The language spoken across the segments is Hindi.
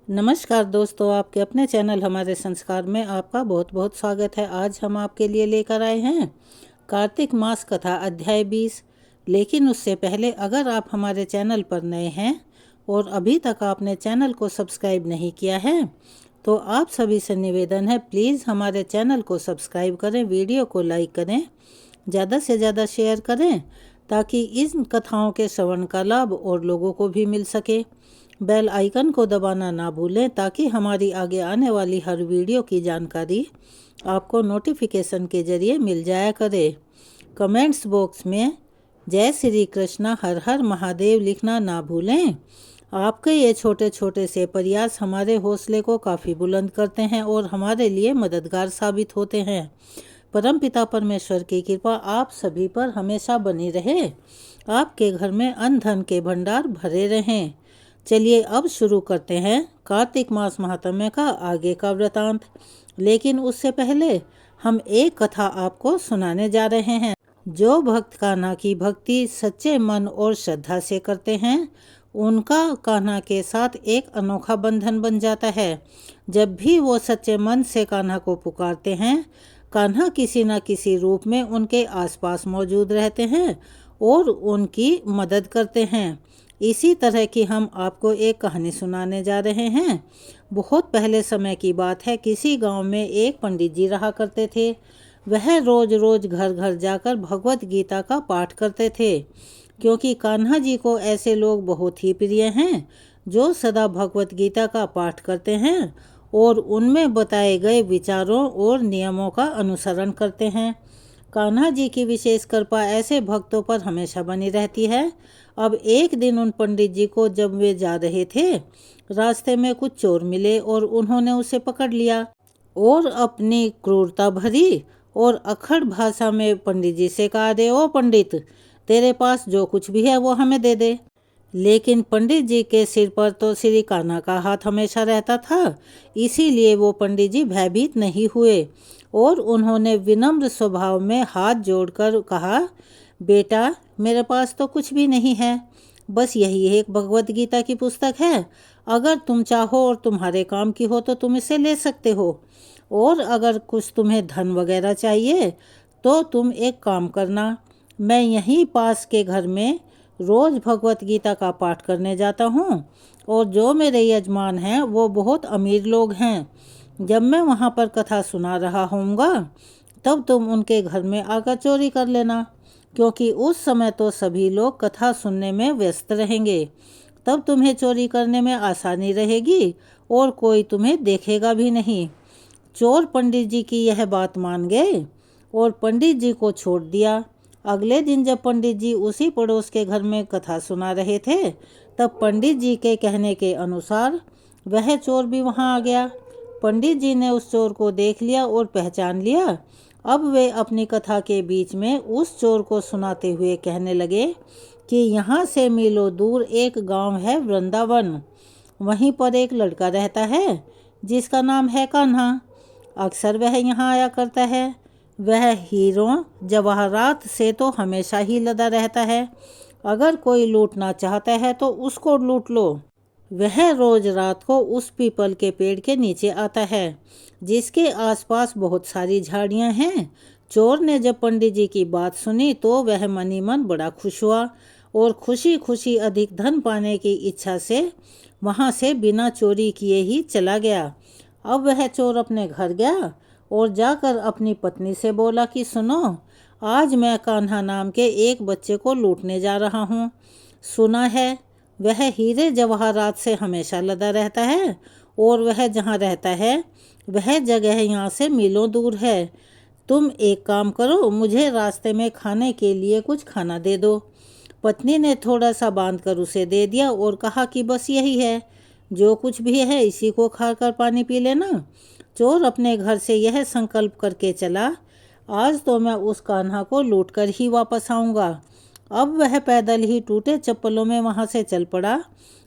नमस्कार दोस्तों, आपके अपने चैनल हमारे संस्कार में आपका बहुत बहुत स्वागत है। आज हम आपके लिए लेकर आए हैं कार्तिक मास कथा अध्याय 20। लेकिन उससे पहले अगर आप हमारे चैनल पर नए हैं और अभी तक आपने चैनल को सब्सक्राइब नहीं किया है तो आप सभी से निवेदन है, प्लीज़ हमारे चैनल को सब्सक्राइब करें, वीडियो को लाइक करें, ज़्यादा से ज़्यादा शेयर करें ताकि इन कथाओं के श्रवण का लाभ और लोगों को भी मिल सके। बेल आइकन को दबाना ना भूलें ताकि हमारी आगे आने वाली हर वीडियो की जानकारी आपको नोटिफिकेशन के जरिए मिल जाया करे। कमेंट्स बॉक्स में जय श्री कृष्णा हर हर महादेव लिखना ना भूलें। आपके ये छोटे छोटे से प्रयास हमारे हौसले को काफ़ी बुलंद करते हैं और हमारे लिए मददगार साबित होते हैं। परमपिता परमेश्वर की कृपा आप सभी पर हमेशा बनी रहे। आपके घर में अन्न धन के भंडार भरे रहें। चलिए अब शुरू करते हैं कार्तिक मास महात्म्य का आगे का वृतांत। लेकिन उससे पहले हम एक कथा आपको सुनाने जा रहे हैं। जो भक्त कान्हा की भक्ति सच्चे मन और श्रद्धा से करते हैं उनका कान्हा के साथ एक अनोखा बंधन बन जाता है। जब भी वो सच्चे मन से कान्हा को पुकारते हैं, कान्हा किसी न किसी रूप में उनके आसपास मौजूद रहते हैं और उनकी मदद करते हैं। इसी तरह की हम आपको एक कहानी सुनाने जा रहे हैं। बहुत पहले समय की बात है। किसी गांव में एक पंडित जी रहा करते थे। वह रोज रोज घर घर जाकर भगवत गीता का पाठ करते थे, क्योंकि कान्हा जी को ऐसे लोग बहुत ही प्रिय हैं जो सदा भगवत गीता का पाठ करते हैं और उनमें बताए गए विचारों और नियमों का अनुसरण करते हैं। कान्हा जी की विशेष कृपा ऐसे भक्तों पर हमेशा बनी रहती है। अब एक दिन उन पंडित जी को जब वे जा रहे थे, रास्ते में कुछ चोर मिले और उन्होंने उसे पकड़ लिया और अपनी क्रूरता भरी और अक्खड़ भाषा में पंडित जी से कहा, दे ओ पंडित, तेरे पास जो कुछ भी है वो हमें दे दे। लेकिन पंडित जी के सिर पर तो श्री कान्हा का हाथ हमेशा रहता था, इसीलिए वो पंडित जी भयभीत नहीं हुए और उन्होंने विनम्र स्वभाव में हाथ जोड़कर कहा, बेटा मेरे पास तो कुछ भी नहीं है, बस यही एक भगवत गीता की पुस्तक है। अगर तुम चाहो और तुम्हारे काम की हो तो तुम इसे ले सकते हो, और अगर कुछ तुम्हें धन वगैरह चाहिए तो तुम एक काम करना, मैं यहीं पास के घर में रोज़ भगवत गीता का पाठ करने जाता हूँ और जो मेरे यजमान हैं वो बहुत अमीर लोग हैं। जब मैं वहाँ पर कथा सुना रहा होऊंगा तब तुम उनके घर में आकर चोरी कर लेना, क्योंकि उस समय तो सभी लोग कथा सुनने में व्यस्त रहेंगे। तब तुम्हें चोरी करने में आसानी रहेगी और कोई तुम्हें देखेगा भी नहीं। चोर पंडित जी की यह बात मान गए और पंडित जी को छोड़ दिया। अगले दिन जब पंडित जी उसी पड़ोस के घर में कथा सुना रहे थे, तब पंडित जी के कहने के अनुसार वह चोर भी वहां आ गया। पंडित जी ने उस चोर को देख लिया और पहचान लिया। अब वे अपनी कथा के बीच में उस चोर को सुनाते हुए कहने लगे कि यहाँ से मीलों दूर एक गांव है वृंदावन। वहीं पर एक लड़का रहता है जिसका नाम है कान्हा। अक्सर वह यहाँ आया करता है। वह हीरों जवाहरात से तो हमेशा ही लदा रहता है। अगर कोई लूटना चाहता है तो उसको लूट लो। वह रोज रात को उस पीपल के पेड़ के नीचे आता है जिसके आसपास बहुत सारी झाड़ियां हैं। चोर ने जब पंडित जी की बात सुनी तो वह मनी मन बड़ा खुश हुआ और खुशी खुशी अधिक धन पाने की इच्छा से वहां से बिना चोरी किए ही चला गया। अब वह चोर अपने घर गया और जाकर अपनी पत्नी से बोला कि सुनो, आज मैं कान्हा नाम के एक बच्चे को लूटने जा रहा हूँ। सुना है वह हीरे जवाहरात से हमेशा लदा रहता है और वह जहाँ रहता है वह जगह यहाँ से मीलों दूर है। तुम एक काम करो, मुझे रास्ते में खाने के लिए कुछ खाना दे दो। पत्नी ने थोड़ा सा बांधकर उसे दे दिया और कहा कि बस यही है, जो कुछ भी है इसी को खाकर पानी पी लेना। चोर अपने घर से यह संकल्प करके चला, आज तो मैं उस कान्हा को लूटकर ही वापस आऊँगा। अब वह पैदल ही टूटे चप्पलों में वहाँ से चल पड़ा।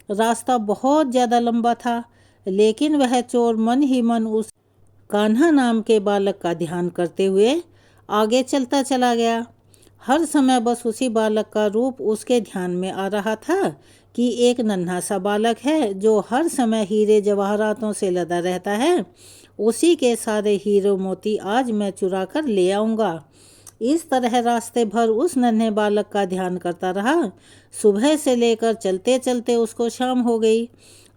रास्ता बहुत ज़्यादा लंबा था, लेकिन वह चोर मन ही मन उस कान्हा नाम के बालक का ध्यान करते हुए आगे चलता चला गया। हर समय बस उसी बालक का रूप उसके ध्यान में आ रहा था कि एक नन्हा सा बालक है जो हर समय हीरे जवाहरातों से लदा रहता है। उसी के सारे हीरे मोती आज मैं चुरा कर ले आऊँगा। इस तरह रास्ते भर उस नन्हे बालक का ध्यान करता रहा। सुबह से लेकर चलते चलते उसको शाम हो गई।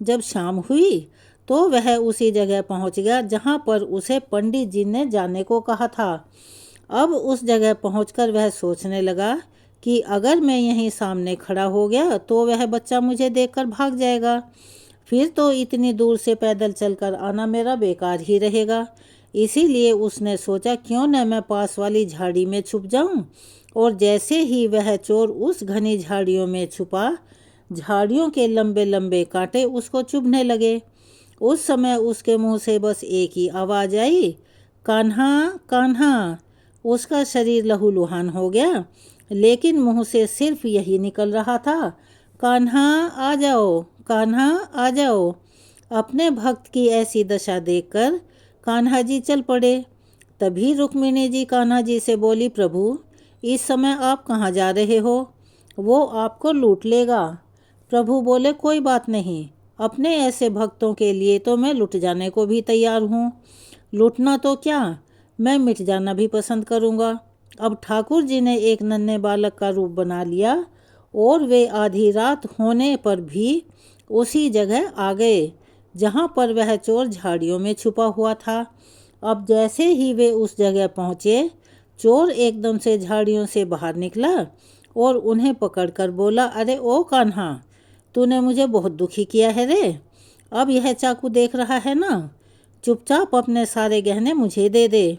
जब शाम हुई तो वह उसी जगह पहुंच गया जहां पर उसे पंडित जी ने जाने को कहा था। अब उस जगह पहुंचकर वह सोचने लगा कि अगर मैं यहीं सामने खड़ा हो गया तो वह बच्चा मुझे देखकर भाग जाएगा। फिर तो इतनी दूर से पैदल चलकर आना मेरा बेकार ही रहेगा। इसीलिए उसने सोचा क्यों न मैं पास वाली झाड़ी में छुप जाऊं। और जैसे ही वह चोर उस घनी झाड़ियों में छुपा, झाड़ियों के लंबे लंबे कांटे उसको चुभने लगे। उस समय उसके मुंह से बस एक ही आवाज़ आई, कान्हा कान्हा। उसका शरीर लहूलुहान हो गया, लेकिन मुंह से सिर्फ यही निकल रहा था, कान्हा आ जाओ, कान्हा आ जाओ। अपने भक्त की ऐसी दशा देखकर कान्हा जी चल पड़े। तभी रुक्मिणी जी कान्हा जी से बोली, प्रभु इस समय आप कहाँ जा रहे हो? वो आपको लूट लेगा। प्रभु बोले, कोई बात नहीं, अपने ऐसे भक्तों के लिए तो मैं लुट जाने को भी तैयार हूँ। लूटना तो क्या, मैं मिट जाना भी पसंद करूँगा। अब ठाकुर जी ने एक नन्हे बालक का रूप बना लिया और वे आधी रात होने पर भी उसी जगह आ गए जहाँ पर वह चोर झाड़ियों में छुपा हुआ था। अब जैसे ही वे उस जगह पहुँचे, चोर एकदम से झाड़ियों से बाहर निकला और उन्हें पकड़कर बोला, अरे ओ कान्हा, तूने मुझे बहुत दुखी किया है रे। अब यह चाकू देख रहा है ना, चुपचाप अपने सारे गहने मुझे दे दे।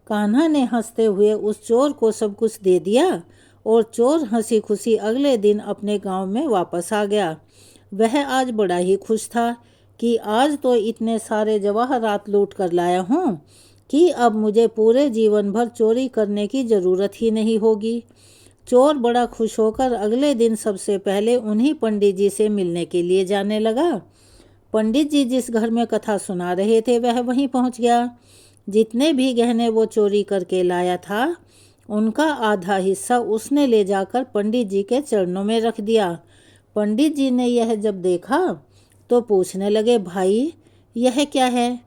कान्हा ने हंसते हुए उस चोर को सब कुछ दे दिया और चोर हंसी खुशी अगले दिन अपने गांव में वापस आ गया। वह आज बड़ा ही खुश था कि आज तो इतने सारे जवाहरात लूट कर लाया हूँ कि अब मुझे पूरे जीवन भर चोरी करने की ज़रूरत ही नहीं होगी। चोर बड़ा खुश होकर अगले दिन सबसे पहले उन्हीं पंडित जी से मिलने के लिए जाने लगा। पंडित जी जिस घर में कथा सुना रहे थे वह वहीं पहुंच गया। जितने भी गहने वो चोरी करके लाया था, उनका आधा हिस्सा उसने ले जाकर पंडित जी के चरणों में रख दिया। पंडित जी ने यह जब देखा तो पूछने लगे, भाई यह क्या है?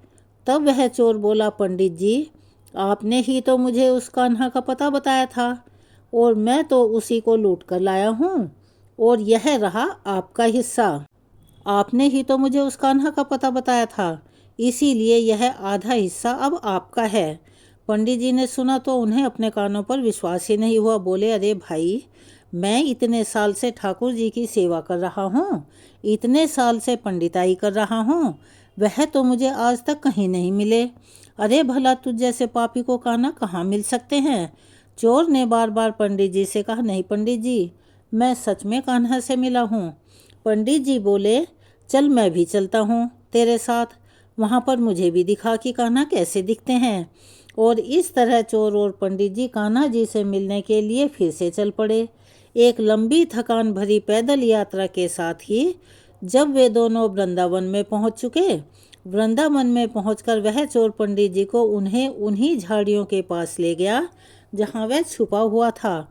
तब वह चोर बोला, पंडित जी आपने ही तो मुझे उस कान्हा का पता बताया था और मैं तो उसी को लूट कर लाया हूँ और यह रहा आपका हिस्सा। आपने ही तो मुझे उस कान्हा का पता बताया था, इसीलिए यह आधा हिस्सा अब आपका है। पंडित जी ने सुना तो उन्हें अपने कानों पर विश्वास ही नहीं हुआ। बोले, अरे भाई, मैं इतने साल से ठाकुर जी की सेवा कर रहा हूँ, इतने साल से पंडिताई कर रहा हूँ, वह तो मुझे आज तक कहीं नहीं मिले। अरे भला तुझ जैसे पापी को कान्हा कहाँ मिल सकते हैं? चोर ने बार बार पंडित जी से कहा, नहीं पंडित जी, मैं सच में कान्हा से मिला हूँ। पंडित जी बोले, चल मैं भी चलता हूँ तेरे साथ, वहाँ पर मुझे भी दिखा कि कान्हा कैसे दिखते हैं। और इस तरह चोर और पंडित जी कान्हा जी से मिलने के लिए फिर से चल पड़े। एक लंबी थकान भरी पैदल यात्रा के साथ ही जब वे दोनों वृंदावन में पहुँच चुके, वृंदावन में पहुंचकर वह चोर पंडित जी को उन्हें उन्हीं झाड़ियों के पास ले गया जहाँ वह छुपा हुआ था।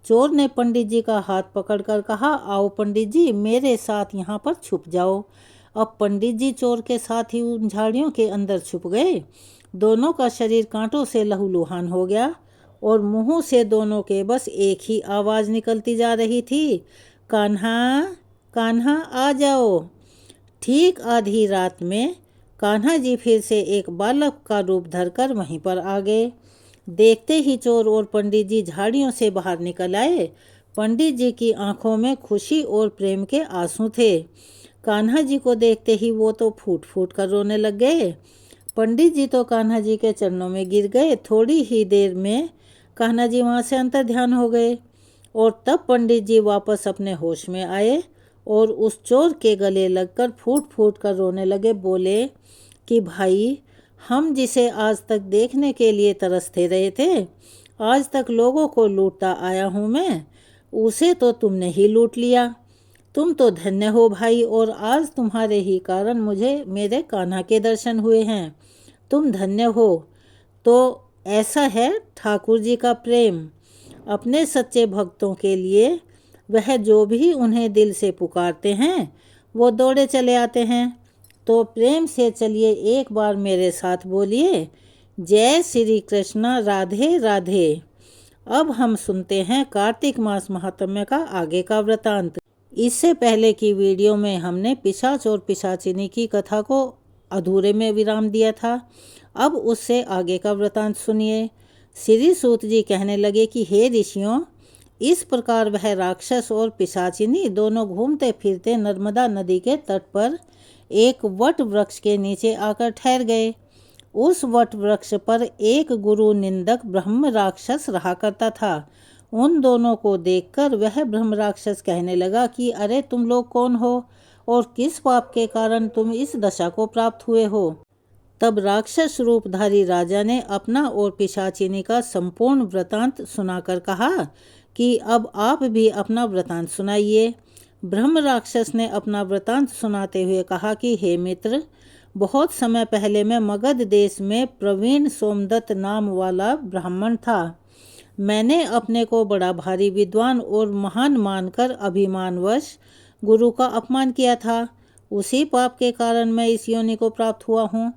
चोर ने पंडित जी का हाथ पकड़कर कहा, आओ पंडित जी, मेरे साथ यहाँ पर छुप जाओ। अब पंडित जी चोर के साथ ही उन झाड़ियों के अंदर छुप गए। दोनों का शरीर कांटों से लहूलुहान हो गया और मुंहों से दोनों के बस एक ही आवाज़ निकलती जा रही थी, कान्हा कान्हा आ जाओ। ठीक आधी रात में कान्हा जी फिर से एक बालक का रूप धरकर वहीं पर आ गए। देखते ही चोर और पंडित जी झाड़ियों से बाहर निकल आए। पंडित जी की आंखों में खुशी और प्रेम के आंसू थे। कान्हा जी को देखते ही वो तो फूट फूट कर रोने लग गए। पंडित जी तो कान्हा जी के चरणों में गिर गए। थोड़ी ही देर में कान्हा जी वहाँ से अंतर्ध्यान हो गए और तब पंडित जी वापस अपने होश में आए और उस चोर के गले लगकर फूट फूट कर रोने लगे। बोले कि भाई, हम जिसे आज तक देखने के लिए तरसते रहे थे, आज तक लोगों को लूटता आया हूँ मैं, उसे तो तुमने ही लूट लिया। तुम तो धन्य हो भाई, और आज तुम्हारे ही कारण मुझे मेरे कान्हा के दर्शन हुए हैं। तुम धन्य हो। तो ऐसा है ठाकुर जी का प्रेम। अपने सच्चे भक्तों के लिए वह जो भी उन्हें दिल से पुकारते हैं वो दौड़े चले आते हैं। तो प्रेम से चलिए एक बार मेरे साथ बोलिए, जय श्री कृष्ण, राधे राधे। अब हम सुनते हैं कार्तिक मास महात्म्य का आगे का वृतांत। इससे पहले की वीडियो में हमने पिशाच और पिशाचिनी की कथा को अधूरे में विराम दिया था। अब उससे आगे का वृतांत सुनिए। श्री सूत जी कहने लगे कि हे ऋषियों, इस प्रकार वह राक्षस और पिशाचिनी दोनों घूमते फिरते नर्मदा नदी के तट पर एक वट वृक्ष के नीचे आकर ठहर गए। उस वट वृक्ष पर एक गुरु निंदक ब्रह्म राक्षस रहा करता था। उन दोनों को देखकर वह ब्रह्म राक्षस कहने लगा कि अरे तुम लोग कौन हो और किस पाप के कारण तुम इस दशा को प्राप्त हुए हो। तब राक्षस रूपधारी राजा ने अपना और पिशाचिनी का संपूर्ण वृतांत सुनाकर कहा कि अब आप भी अपना वृतांत सुनाइए। ब्रह्म राक्षस ने अपना वृतांत सुनाते हुए कहा कि हे मित्र, बहुत समय पहले मैं मगध देश में प्रवीण सोमदत्त नाम वाला ब्राह्मण था। मैंने अपने को बड़ा भारी विद्वान और महान मानकर अभिमानवश गुरु का अपमान किया था। उसी पाप के कारण मैं इस योनि को प्राप्त हुआ हूँ।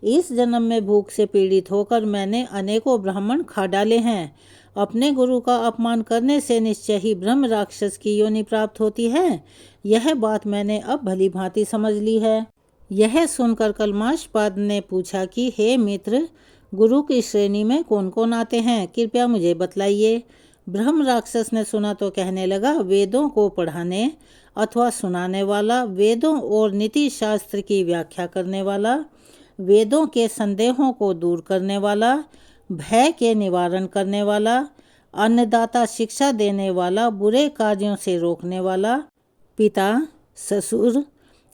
इस जन्म में भूख से पीड़ित होकर मैंने अनेकों ब्राह्मण खा डाले हैं। अपने गुरु का अपमान करने से निश्चय ही ब्रह्म राक्षस की योनि प्राप्त होती है। यह बात मैंने अब भली भांति समझ ली है। यह सुनकर कलमाशपाद ने पूछा कि हे मित्र, गुरु की श्रेणी में कौन कौन आते हैं, कृपया मुझे बतलाइए। ब्रह्म राक्षस ने सुना तो कहने लगा, वेदों को पढ़ाने अथवा सुनाने वाला, वेदों और नीति शास्त्र की व्याख्या करने वाला, वेदों के संदेहों को दूर करने वाला, भय के निवारण करने वाला, अन्नदाता शिक्षा देने वाला, बुरे कार्यों से रोकने वाला, पिता, ससुर,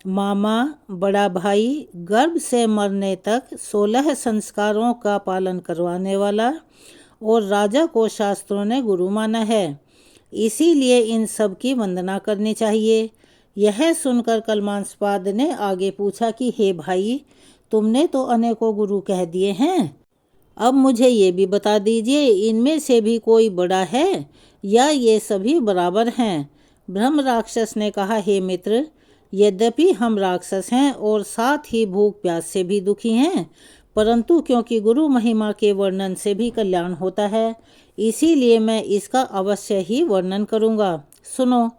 मामा, बड़ा भाई, गर्भ से मरने तक 16 संस्कारों का पालन करवाने वाला और राजा को शास्त्रों ने गुरु माना है। इसीलिए इन सब की वंदना करनी चाहिए। यह सुनकर कलमाशपाद ने आगे पूछा कि हे भाई, तुमने तो अनेकों गुरु कह दिए हैं, अब मुझे ये भी बता दीजिए, इनमें से भी कोई बड़ा है या ये सभी बराबर हैं। ब्रह्म राक्षस ने कहा, हे मित्र, यद्यपि हम राक्षस हैं और साथ ही भूख प्यास से भी दुखी हैं, परंतु क्योंकि गुरु महिमा के वर्णन से भी कल्याण होता है, इसीलिए मैं इसका अवश्य ही वर्णन करूँगा। सुनो,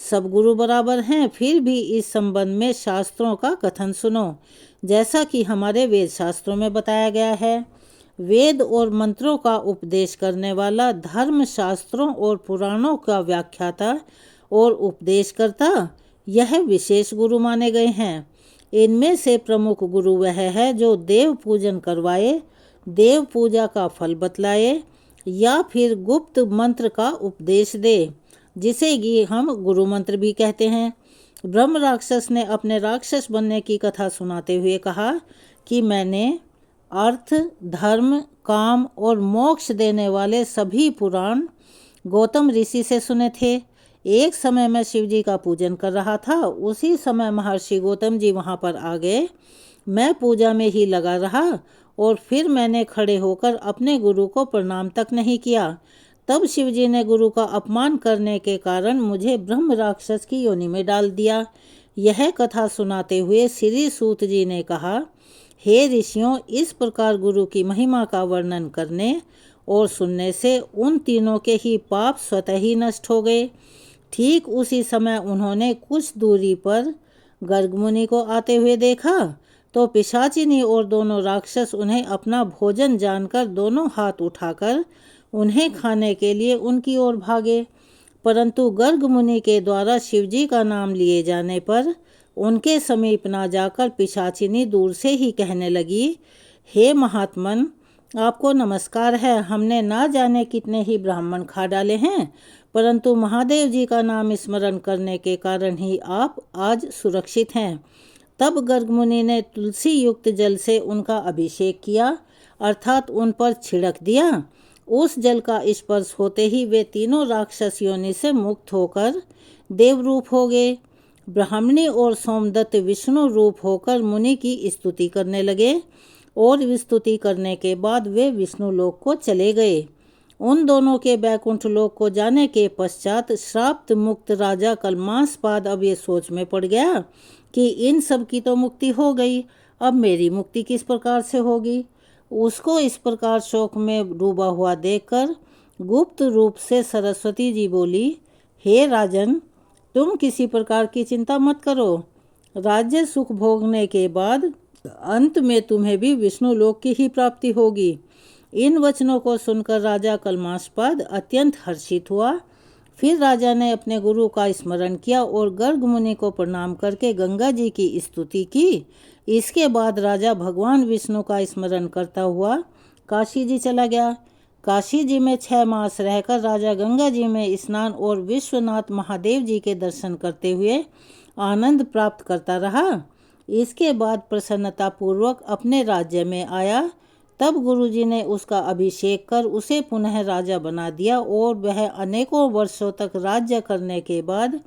सब गुरु बराबर हैं, फिर भी इस संबंध में शास्त्रों का कथन सुनो। जैसा कि हमारे वेद शास्त्रों में बताया गया है, वेद और मंत्रों का उपदेश करने वाला, धर्म शास्त्रों और पुराणों का व्याख्याता और उपदेशकर्ता, यह विशेष गुरु माने गए हैं। इनमें से प्रमुख गुरु वह है जो देव पूजन करवाए, देव पूजा का फल बतलाए या फिर गुप्त मंत्र का उपदेश दे, जिसे कि हम गुरु मंत्र भी कहते हैं। ब्रह्म राक्षस ने अपने राक्षस बनने की कथा सुनाते हुए कहा कि मैंने अर्थ, धर्म, काम और मोक्ष देने वाले सभी पुराण गौतम ऋषि से सुने थे। एक समय मैं शिव जी का पूजन कर रहा था, उसी समय महर्षि गौतम जी वहाँ पर आ गए। मैं पूजा में ही लगा रहा और फिर मैंने खड़े होकर अपने गुरु को प्रणाम तक नहीं किया। तब शिव जी ने गुरु का अपमान करने के कारण मुझे ब्रह्म राक्षस की योनि में डाल दिया। यह कथा सुनाते हुए श्री सूत जी ने कहा, हे ऋषियों, इस प्रकार गुरु की महिमा का वर्णन करने और सुनने से उन तीनों के ही पाप स्वतः ही नष्ट हो गए। ठीक उसी समय उन्होंने कुछ दूरी पर गर्ग मुनि को आते हुए देखा, तो पिशाचिनी और दोनों राक्षस उन्हें अपना भोजन जानकर दोनों हाथ उठाकर उन्हें खाने के लिए उनकी ओर भागे। परंतु गर्ग मुनि के द्वारा शिवजी का नाम लिए जाने पर उनके समीप ना जाकर पिशाचिनी दूर से ही कहने लगी, हे महात्मन, आपको नमस्कार है। हमने ना जाने कितने ही ब्राह्मण खा डाले हैं, परंतु महादेव जी का नाम स्मरण करने के कारण ही आप आज सुरक्षित हैं। तब गर्ग मुनि ने तुलसी युक्त जल से उनका अभिषेक किया, अर्थात उन पर छिड़क दिया। उस जल का स्पर्श होते ही वे तीनों राक्षस योनि से मुक्त होकर देवरूप हो गए। ब्राह्मणी और सोमदत्त विष्णु रूप होकर मुनि की स्तुति करने लगे और स्तुति करने के बाद वे विष्णु लोक को चले गए। उन दोनों के बैकुंठ लोक को जाने के पश्चात श्राप्त मुक्त राजा कल्मासपाद अब ये सोच में पड़ गया कि इन सब की तो मुक्ति हो गई, अब मेरी मुक्ति किस प्रकार से होगी। उसको इस प्रकार शोक में डूबा हुआ देखकर गुप्त रूप से सरस्वती जी बोली, हे राजन, तुम किसी प्रकार की चिंता मत करो। राज्य सुख भोगने के बाद अंत में तुम्हें भी विष्णु लोक की ही प्राप्ति होगी। इन वचनों को सुनकर राजा कल्मासपाद अत्यंत हर्षित हुआ। फिर राजा ने अपने गुरु का स्मरण किया और गर्ग मुनि को प्रणाम करके गंगा जी की स्तुति की। इसके बाद राजा भगवान विष्णु का स्मरण करता हुआ काशी जी चला गया। काशी जी में 6 मास रहकर राजा गंगा जी में स्नान और विश्वनाथ महादेव जी के दर्शन करते हुए आनंद प्राप्त करता रहा। इसके बाद प्रसन्नता पूर्वक अपने राज्य में आया। तब गुरुजी ने उसका अभिषेक कर उसे पुनः राजा बना दिया और वह अनेकों वर्षों तक राज्य करने के बाद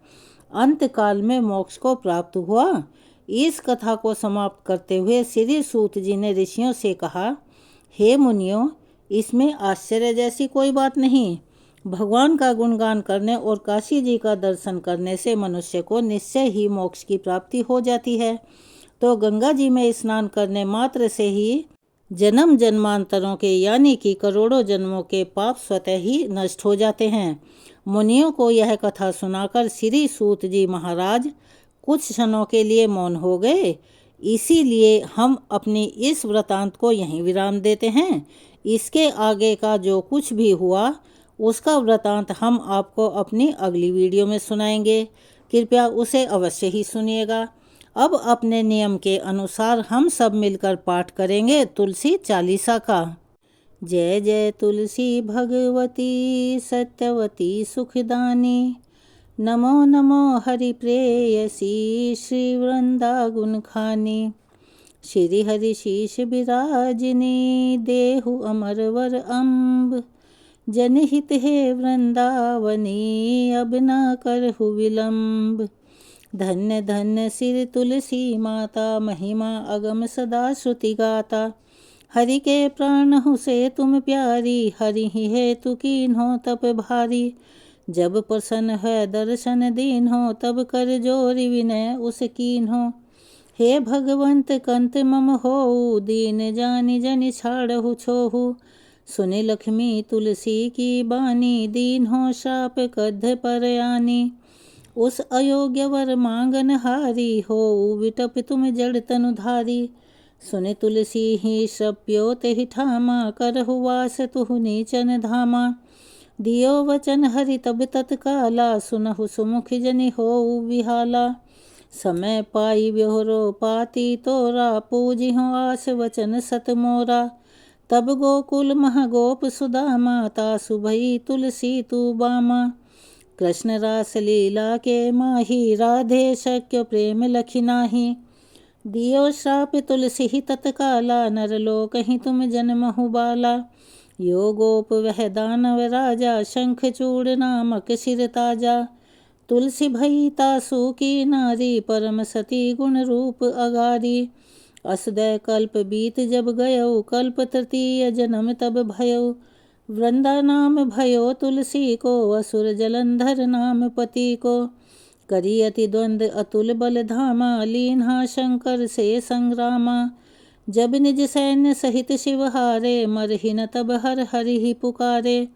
अंत काल में मोक्ष को प्राप्त हुआ। इस कथा को समाप्त करते हुए श्री सूत जी ने ऋषियों से कहा, हे मुनियों, इसमें आश्चर्य जैसी कोई बात नहीं। भगवान का गुणगान करने और काशी जी का दर्शन करने से मनुष्य को निश्चय ही मोक्ष की प्राप्ति हो जाती है। तो गंगा जी में स्नान करने मात्र से ही जन्म जन्मांतरों के यानी कि करोड़ों जन्मों के पाप स्वतः ही नष्ट हो जाते हैं। मुनियों को यह कथा सुनाकर श्री सूत जी महाराज कुछ क्षणों के लिए मौन हो गए। इसीलिए हम अपनी इस वृतांत को यहीं विराम देते हैं। इसके आगे का जो कुछ भी हुआ उसका वृतांत हम आपको अपनी अगली वीडियो में सुनाएंगे। कृपया उसे अवश्य ही सुनिएगा। अब अपने नियम के अनुसार हम सब मिलकर पाठ करेंगे तुलसी चालीसा का। जय जय तुलसी भगवती सत्यवती सुखदानी, नमो नमो हरि प्रेयसी श्री वृंदा गुण खानी। श्री हरि शीश विराजिनी देहु अमरवर अम्ब, जनहित है वृंदावनी अब न करहु विलम्ब। धन्य धन्य सिर तुलसी माता, महिमा अगम सदा श्रुति गाता। हरि के प्राण हूँ से तुम प्यारी, हरि ही है तु कीन्हो तप भारी। जब प्रसन्न है दर्शन दीन हो, तब कर जोरि विनय उस कीन्हो। हे भगवंत कंत मम हो, दीन जानि जनि छाड़हु छोहु। सुनि लक्ष्मी तुलसी की बानी, दीन हो श्राप कद्ध पर आनी। उस अयोग्य वर मांगन हारी, हो विटप तुम जड़ तनुधारी। सुने तुलसी ही श्रप्यो तेहि ठामा, करहु वास तुहु नीचन धामा। दियो वचन हरि तब तत्काला, सुनहु सुमुख जनि हो विहाला। समय पाई व्योहरो पाती तोरा, पूजिहो आस वचन सत मोरा। तब गोकुल महगोप सुदामा, तासु भई तुलसी तू बामा। कृष्ण रास लीला के माही, राधे शक्य प्रेम लखि नाही। दियो श्राप तुलसी ही तत्काला, नरलोक ही तुम जन्महु बाला। यो गोप वह दानव राजा, शंख चूड़ नामक सिर ताजा। तुलसी भई तासु की नारी, परम सती गुण रूप अगारी। असुदय कल्प बीत जब गयो, कल्प तृतीय जन्म तब भयो। वृंदा नाम भयो तुलसी को, असुर जलंधर नाम पति को। करी अति द्वंद अतुल बल धामा, लीन्हा शंकर से संग्रामा। जब निज सैन्य सहित शिव हारे, मरहि न तब हर हरि ही पुकारे।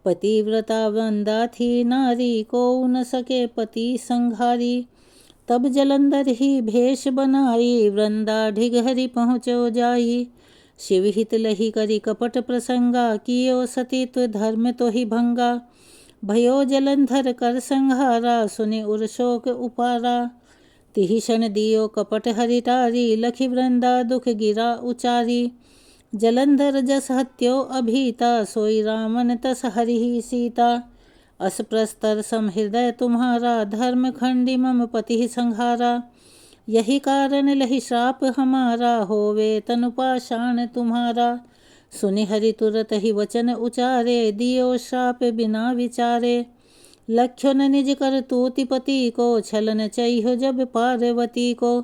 पतिव्रता वृंदा थी नारी, को न सके पति संघारी। तब जलंधर ही भेष बनाई, वृंदा ढिग हरि पहुँचो जाई। शिव हित लही करी कपट प्रसंगा, कियो सतीत्व धर्म तो ही भंगा। भयो जलंधर कर संहारा, सुनि उर शोक उपारा। तिहि क्षण दियो कपट हरिटारी, लखि वृंदा दुख गिरा उचारी। जलंधर जस हत्यो अभीता, सोई रामन तस हरि ही सीता। अस प्रस्तर सम हृदय तुम्हारा, धर्म खंडी मम पति संहारा। यही कारण लहि श्राप हमारा, होवे तनु पाषाण तुम्हारा। सुनि हरि तुरत ही वचन उचारे, दियो श्राप बिना विचारे। लक्ष्यो न निज कर तूति पति को, छलन चैहो जब पार्वती को।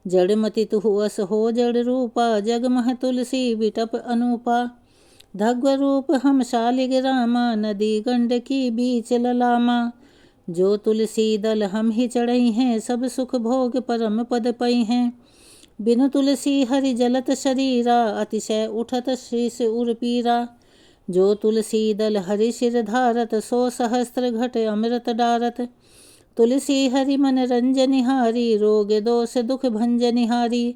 जड़मति तुहु अस हो जड़ रूपा, जगमह तुलसी विटप अनूपा। धग्वरूप हम शालिग्रामा, नदी गंडकी बीच ललामा। जो तुलसी दल हम ही चढ़ई हैं, सब सुख भोग परम पद पई हैं। बिनु तुलसी हरि जलत शरीरा, अतिशय उठत शीस उर पीरा। जो तुलसी दल हरि शिर धारत, सो सहस्त्र घट अमृत डारत। तुलसी हरि मन रंजनिहारी, रोग दोष दुख भंजनिहारी।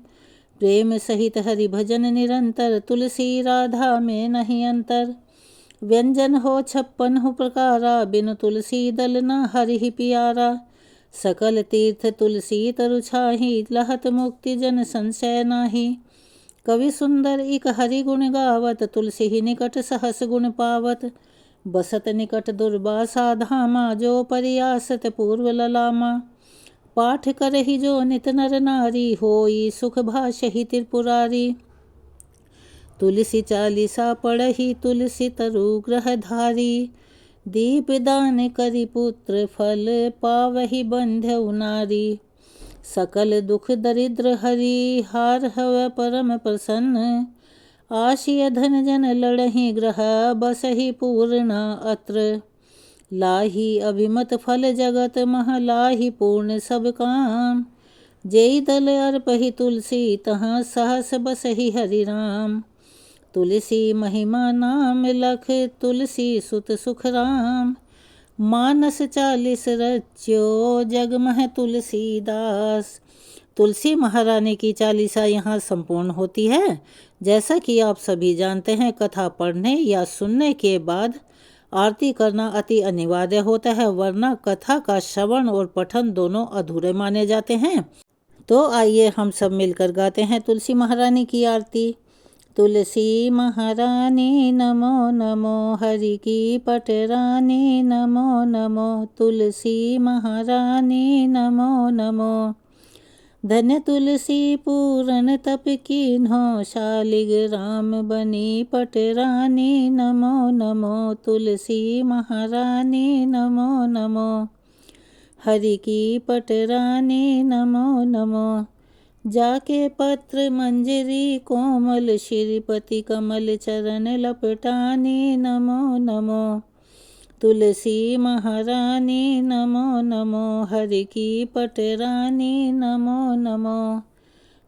प्रेम सहित हरि भजन निरंतर, तुलसी राधा में नहीं अंतर। व्यंजन हो 56 प्रकारा, बिनु तुलसी दल न हरि ही पियारा। सकल तीर्थ तुलसी तरु छाही, लहत मुक्ति जन संशय नाही। कवि सुंदर इक हरि गुण गावत, तुलसी ही निकट सहस गुण पावत। बसत निकट दुर्वासा धामा, जो परियासत पूर्व ललामा। पाठ करहि जो नित नर नारी, होई सुख भाषहि त्रिपुरारी। तुलसी चालीसा पढ़हि, तुलसी तरु ग्रह धारी। दीप दान करि पुत्र फल, पावहि बंध्यउ नारी। सकल दुख दरिद्र हरि, हार हव परम प्रसन्न। आशिय धन जन लड़हि ग्रह, बसहि पूर्ण अत्र। लाही अभिमत फल जगत मह, लाही पूर्ण सब काम। जेई दल अर्पहि तुलसी, तहाँ सहस बसहि हरि राम। तुलसी महिमा नाम लख, तुलसी सुत सुख राम। मानस 40 रच्यो, जगमह तुलसीदास। तुलसी महारानी की चालीसा यहाँ संपूर्ण होती है। जैसा कि आप सभी जानते हैं, कथा पढ़ने या सुनने के बाद आरती करना अति अनिवार्य होता है, वरना कथा का श्रवण और पठन दोनों अधूरे माने जाते हैं। तो आइए हम सब मिलकर गाते हैं तुलसी महारानी की आरती। तुलसी महारानी नमो नमो, हरि की पटरानी नमो नमो। तुलसी महारानी नमो नमो। धन्य तुलसी पूरन तप कीन्हो, शालिग्राम बनी पटरानी नमो नमो। तुलसी महारानी नमो नमो। हरि की पटरानी नमो नमो। जाके पत्र मंजरी कोमल, श्रीपति कमल चरण लपटानी नमो नमो। तुलसी महारानी नमो नमो, हरि की पटरानी नमो नमो।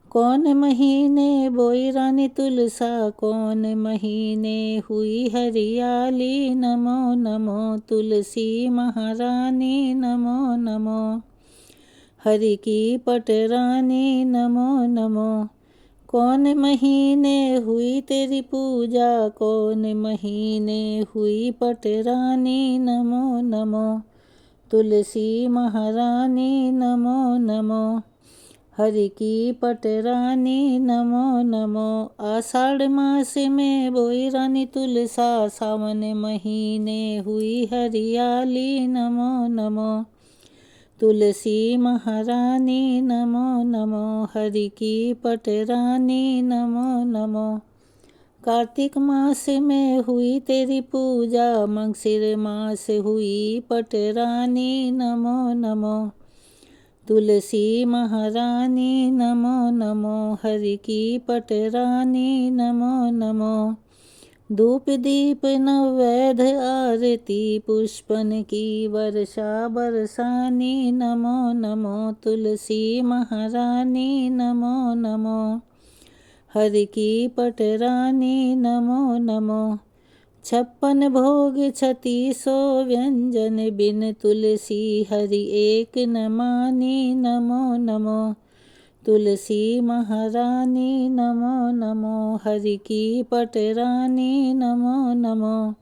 कौन महीने बोई रानी तुलसा, कौन महीने हुई हरियाली नमो नमो। तुलसी महारानी नमो नमो। हरि की पटरानी नमो नमो। कौन महीने हुई तेरी पूजा, कौन महीने हुई पटरानी नमो नमो। तुलसी महारानी नमो नमो। हरि की पटरानी नमो नमो। आषाढ़ मास में बोई रानी तुलसा, सावन महीने हुई हरियाली नमो नमो। तुलसी महारानी नमो नमो। हरि की पटरानी नमो नमो। कार्तिक मास में हुई तेरी पूजा, मंगशिर मास हुई पटरानी नमो नमो। तुलसी महारानी नमो नमो। हरि की पटरानी नमो नमो। धूप दीप नवैध आरती, पुष्पन की वर्षा बरसानी नमो नमो। तुलसी महारानी नमो नमो। हरि की पटरानी नमो नमो। 56 भोग 3600 व्यंजन, बिन तुलसी हरि एक न मानी नमो नमो। तुलसी महारानी नमो नमो। हरि की पटरानी नमो नमो।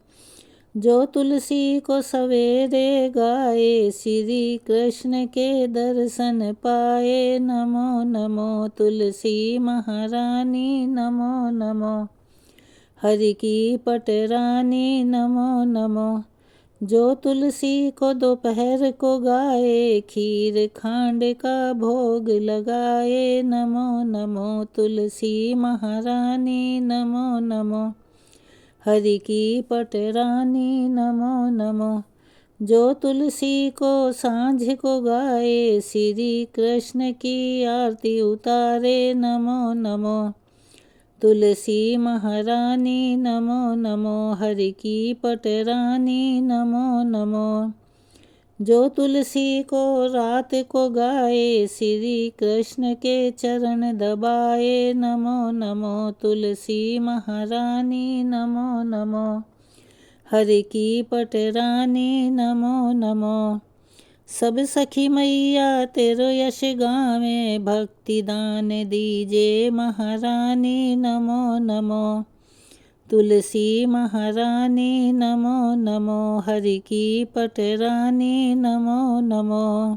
जो तुलसी को सवेरे गाए, श्री कृष्ण के दर्शन पाए नमो नमो। तुलसी महारानी नमो नमो। हरि की पटरानी नमो नमो। जो तुलसी को दोपहर को गाए, खीर खांड का भोग लगाए नमो नमो। तुलसी महारानी नमो नमो। हरि की पटरानी नमो नमो। जो तुलसी को सांझ को गाए, श्री कृष्ण की आरती उतारे नमो नमो। तुलसी महारानी नमो नमो, हरि की पटरानी नमो नमो। जो तुलसी को रात को गाए, श्री कृष्ण के चरण दबाए, नमो नमो तुलसी महारानी नमो नमो, हरि की पटरानी नमो नमो। सब सखी मैया तेरो यश गावे, भक्ति दान दीजे महारानी नमो नमो। तुलसी महारानी नमो नमो, हरि की पटरानी नमो नमो।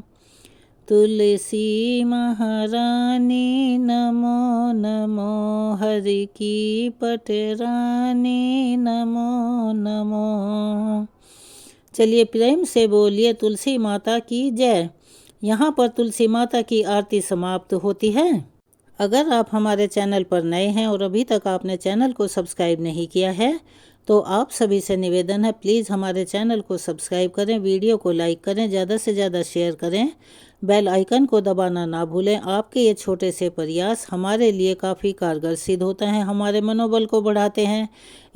तुलसी महारानी नमो नमो, हरि की पटरानी नमो नमो। चलिए प्रेम से बोलिए तुलसी माता की जय। यहाँ पर तुलसी माता की आरती समाप्त होती है। अगर आप हमारे चैनल पर नए हैं और अभी तक आपने चैनल को सब्सक्राइब नहीं किया है तो आप सभी से निवेदन है, प्लीज़ हमारे चैनल को सब्सक्राइब करें, वीडियो को लाइक करें, ज़्यादा से ज़्यादा शेयर करें, बेल आइकन को दबाना ना भूलें। आपके ये छोटे से प्रयास हमारे लिए काफ़ी कारगर सिद्ध होते हैं, हमारे मनोबल को बढ़ाते हैं।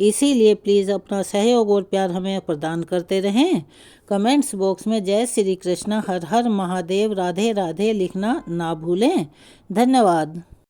इसीलिए प्लीज़ अपना सहयोग और प्यार हमें प्रदान करते रहें। कमेंट्स बॉक्स में जय श्री कृष्णा, हर हर महादेव, राधे राधे लिखना ना भूलें। धन्यवाद।